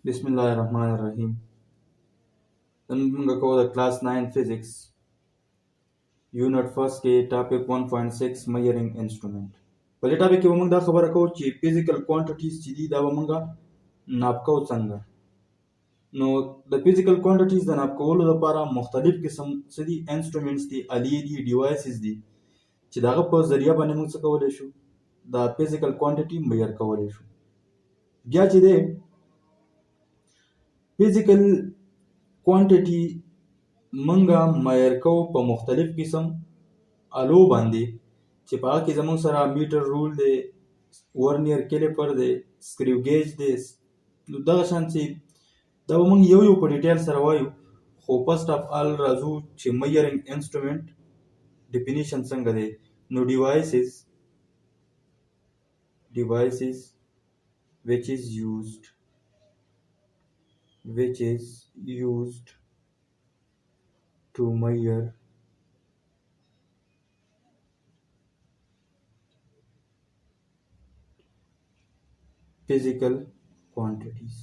Bismillahirrahmanirrahim. None मोंगा को the class 9 physics unit first के टॉपिक 1.6 measuring instrument. पहले टॉपिक के वमंग दा खबर को ची फिजिकल क्वांटिटीज ची दी दा वमंगा नाप को संगा नो द फिजिकल क्वांटिटीज दा नाप को लो द पारा मुख्तलिफ किस्म सदी इंस्ट्रूमेंट्स दी आली दी डिवाइसेस दी ची दागा पर जरिया बाने मुंग सकवले शु दा फिजिकल क्वांटिटी मेजर कवले शु क्या ची दे physical quantity منګه مایر کو په مختلف قسم الو باندې چې په هغه کې زموږ سره میټر رول دی ورنیر کیلیپر دی سکریو گیج دی نو دغه شان چې دا به موږ یو یو په ډیټیل سره وایو خو فرست اف آل راځو چې میجرینګ انسټرومنټ ډیفینیشن څنګه دی نو ډیوایسز which is used to measure physical quantities.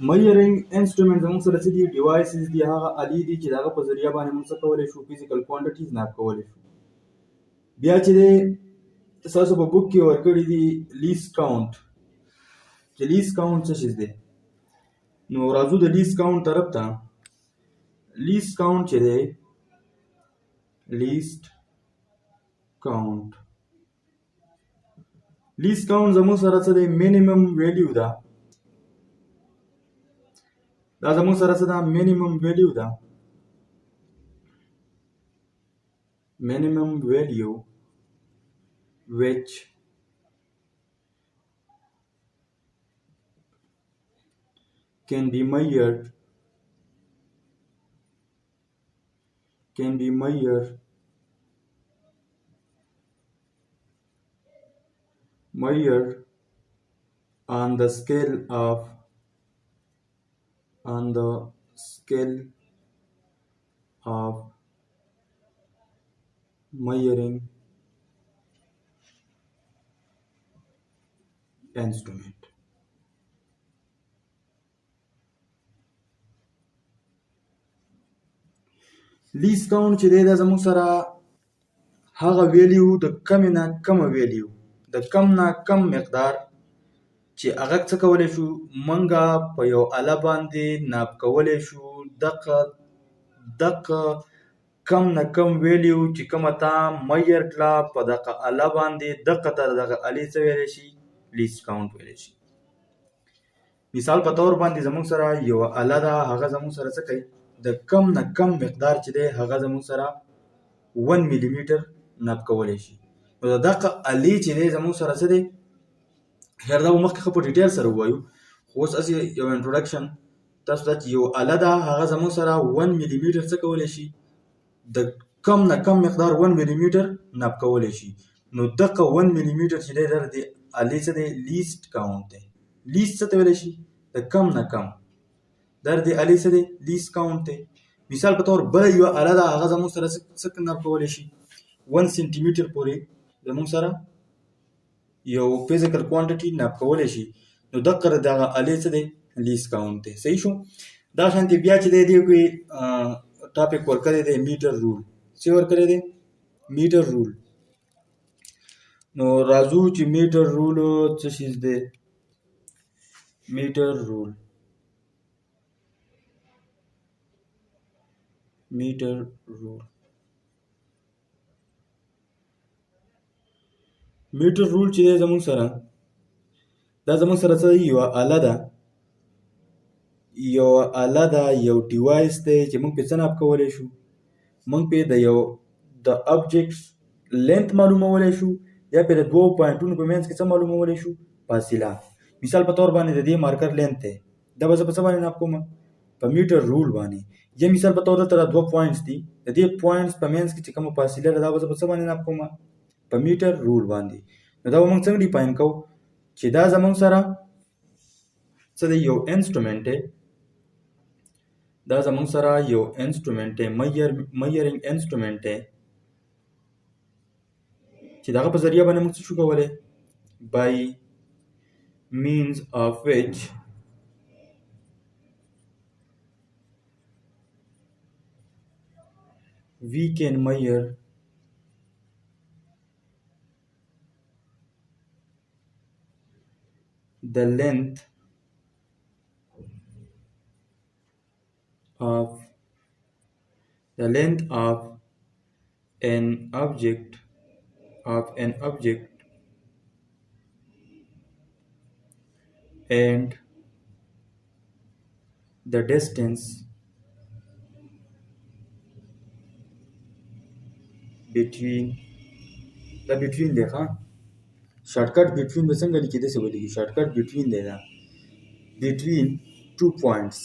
measuring instruments زموږ سره څه دي ډیوایسز دي هغه الي دي چې د هغه په ذریعه باندې موږ څه کولی شو فزیکل کوانټیټیز ناپ کولی شو بیا چې دی تاسو په بوک کې ورکړي دي لیست کاونټ چې لیست کاونټ څه شی دی نو راځو د لیست کاونټ طرف ته لیست کاونټ چې دی لیست کاونټ زموږ سره څه دی مینیمم ویلیو ده دا زموږ سره څه ده مینیمم ویلیو ده minimum value which can be measured on the scale of measuring instrument. لیست کاونټ چې دی دا زموږ سره هغه ویلیو د کم نه کم ویلیو د کم نه کم مقدار چې هغه څه کولی شو منګه په یو اله باندې ناپ کولی شو دغه کم نه کم ویلیو چې کومه تا میجر کړه په دغه اله باندې دغه ته دغه الې څه ویلی شي لیست کاونټ ویلی شي مثال په طور باندې زموږ سره یو اله ده هغه زموږ سره څه کوي د کم نه کم مقدار چې دی هغه زموږ سره 1 ملي میټر ناپ کولی شي نو د دغه الې چې دی زموږ سره څه دی خیر دا به مخکې ښه په ډیټیل سره ووایو خو اوس هسې یو انټروډکشن تاسو ته چې یو اله ده هغه زموږ سره 1 ملي میټر څه کولی شي د کم نه کم مقدار 1 ملي میټر ناپ کولی شي نو دغه 1 ملي میټر چې دی د الې څه دی لیست کاونټ دی لیست څه ته ویلی شي د کم نه کم در د الې څه دی لیست کاونټ دی مثال په طور بله یوه اله ده هغه زموږ سره څه ناپ کولی شي 1 سنټي میټر پورې زموږ سره یو فزیکل کوانټیټي ناپ کولی شي نو دغه د دغه الې څه دی لیست کاونټ دی صحیح شو دا شانتې بیا چې دی دې کې ټاپک ورکړی دی میټر رول څه ورکړی دی میټر رول نو راځو چې میټر رول څه شیز دی میټر رول چې دی زموږ سره دا زموږ سره څه یوه اله ده یو ډیوایس دی چې موږ پې څه ناپ کولی شو موږ پې د ابجیکټس لینث معلومولی شو یا پې د دوو پوینټونو په منځ کې څه معلومولی شو فاصله مثال په طور باندې د دې مارکر لینث دی دا به زه په څه باندې ناپ کوم په میټر رول باندې یا مثال په طور دلته دا دوه پوینټس دي د دې پوینټس په منځ کې چې کومه فاصله ده دا به زه په څه باندې ناپ کوم په میټر رول باندې نو دا به موږ څنګه ډیفاین کوو چې دا زموږ سره څه دی یو انسټرومنټ دی دا زموږ سره یو انسټرومنټ دی میجرینګ انسټرومنټ دی چې دغه په ذریعه باندې موږ څه شو کولی by means of which we can measure the length of an object and the distance between دی ها شارټکټ between به څنګه لیکي داسې به لیکي شارټکټ between دی دا between 2 points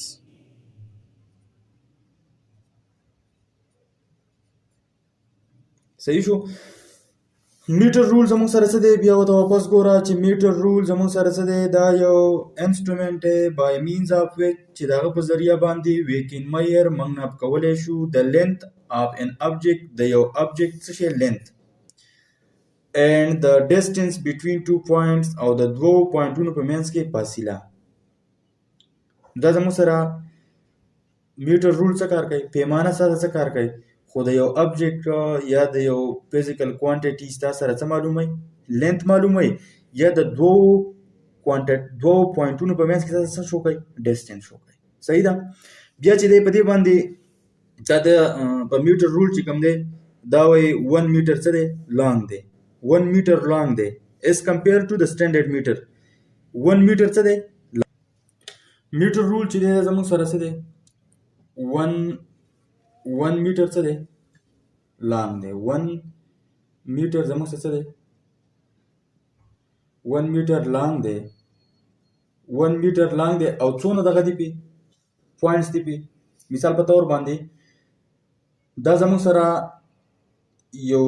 صحیح شو میټر رول زموږ سره څه دی بیا ورته واپس ګوره چې میټر رول زموږ سره څه دی دا یو انسټرومنټ دی by means of which چې د هغه په ذریعه باندې we can measure موږ ناپ کولی شو the length of an object د یو object څه شی length and the distance between 2 points او د دوو پوینټونو په منځ کې فاصله دا زموږ سره میټر رول څه کار کوي پیمانه سره څه کار کوي خو د یو object یا د یو physical quantity ستا سره څه معلوموي length معلوموي یا د دوو پوینټونو په منځ کې څه شو کوي distance شو کوي صحیح ده بیا چې دی په دې باندې دا د په میټر رول چې کوم دی دا وایي 1 میټر څه دی لانګ دی 1 meter long دی as compared to the standard meter 1 meter څه دی میټر رول چې دی زموږ سره څه دی 1 meter څه دی long دی 1 meter زموږ څه دی 1 meter long دی 1 meter long دی او څونه دغه دی پی پوینټس دی پی مثال په تور باندې دا زموږ سره یو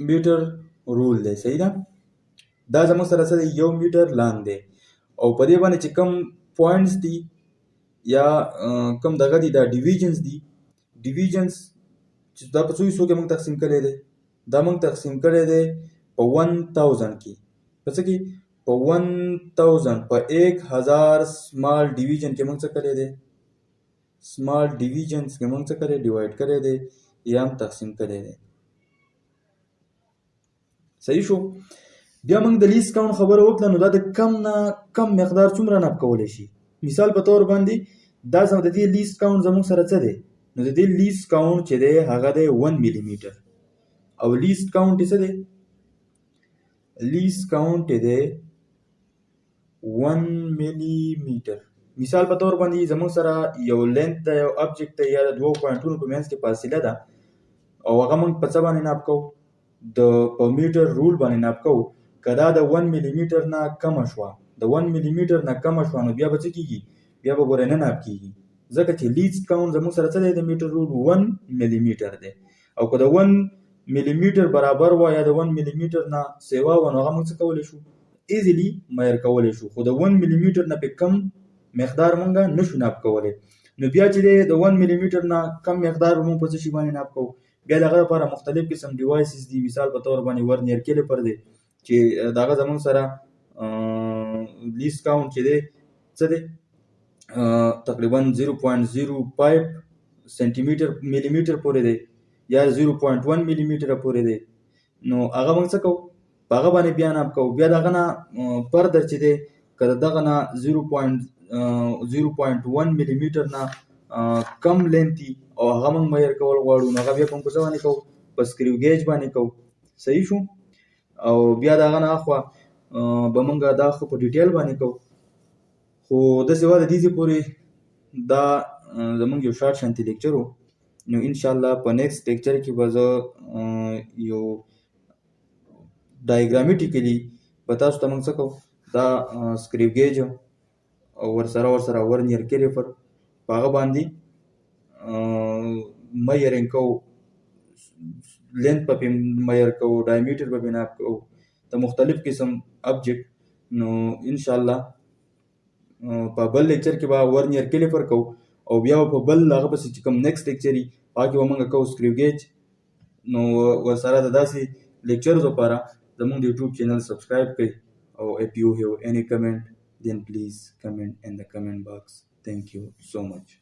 میټر رول دی صحیح ده دا زموږ سره څه دی 1 میټر لانګ دی او په دې باندې چې کم پوینټس دي یا کم دغه دي دا ډیویژنز دي ډیویژنز چې دا په څو حصو کې موږ تقسیم کړی دی دا موږ تقسیم کړی دی په 1000 کې په څه کې په 1000 په 1000 سمال ډیویژن کې موږ څه کړی دی سمال ډیویژنز کې موږ څه کړی ډیوایډ کړی دی یا هم تقسیم کړی دی صحیح شو بیا موږ د لیست کاونټ خبره وکړه نو دا د کم نه کم مقدار څومره ناپ کولی شي مثال په تور باندې دا د دې لیست کاونټ زموږ سره څه دی نو د دې لیست کاونټ چې دی هغه دی 1 ملي میټر او لیست کاونټ څه دی لیست کاونټ دی 1 ملي میټر مثال په تور باندې زموږ سره یو لینث د یو object دی یا د دوو پوینټونو په منځ کې فاصله ده او هغه موږ په څه باندې ناپ کوو د په میټر رول باندې ناپ کوو که دا د 1 ملي میټر نه کمه شوه د 1 ملي میټر نه کمه شوه نو بیا به څه کېږي بیا به ګوره نه ناپ کېږي ځکه چې لیست کاونټ زموږ سره څه دی د میټر رول 1 ملي میټر دی او که د 1 ملي میټر برابر وه یا د 1 ملي میټر نه سیوا وه نو هغه موږ څه کولی شو ایزیلی میر کولی شو خو د 1 ملي میټر نه پې کم مقدار موږ نشو ناپ کولی نو بیا چې دی د 1 ملي میټر نه کم مقدار موږ په څه شي باندې ناپ کوو بیا دغه لپاره مختلف قسم ډیوایسز دي مثال په تور باندې ورنیر کیلیپر دی چې دغه زموږ سره لیست کاونټ چې دی څه دی تقریبا 0.05 سنټي میټر ملي میټر پورې دی یا 0.1 ملي میټر پورې دی نو هغه موږ څه کوو په هغه باندې بیا ناپ کوو بیا دغه نه فردر چې دی که دغه نه 0.1 ملي میټر نه کم لینتي او هغه موږ میر کول غواړو نو هغه بیا په څه باندې کوو په سکریو ګیج باندې کوو صحیح شو او بیا د هغه نه اخوا به موږ دا خو په ډیټیل باندې کوو خو داسې وه د دې پورې دا زموږ یو شارټ شانتي لیکچر و نو انشاءالله په نیکسټ لیکچر کې به زه یو ډایګرامیټیکلی به تاسو ته موږ څه کوو دا سکریو ګیج او ورسره ورنیر کیلیپر په هغه باندې میرینګ کوو لینث په میر کوو ډایمیټر په ناپ کوو د مختلف قسم ابجیکټ نو انشاءالله په بل لیکچر کې به ورنیر کیلیپر کوو او بیا په بل هغه پسې چې کوم نیکسټ لیکچر وي هغه کې به موږ کوو سکریو ګیج نو ورسره د داسې لیکچرز لپاره زموږ د یوټیوب چینل سبسکرایب کړئ او if you have any comment then please comment in the comment box. Thank you so much.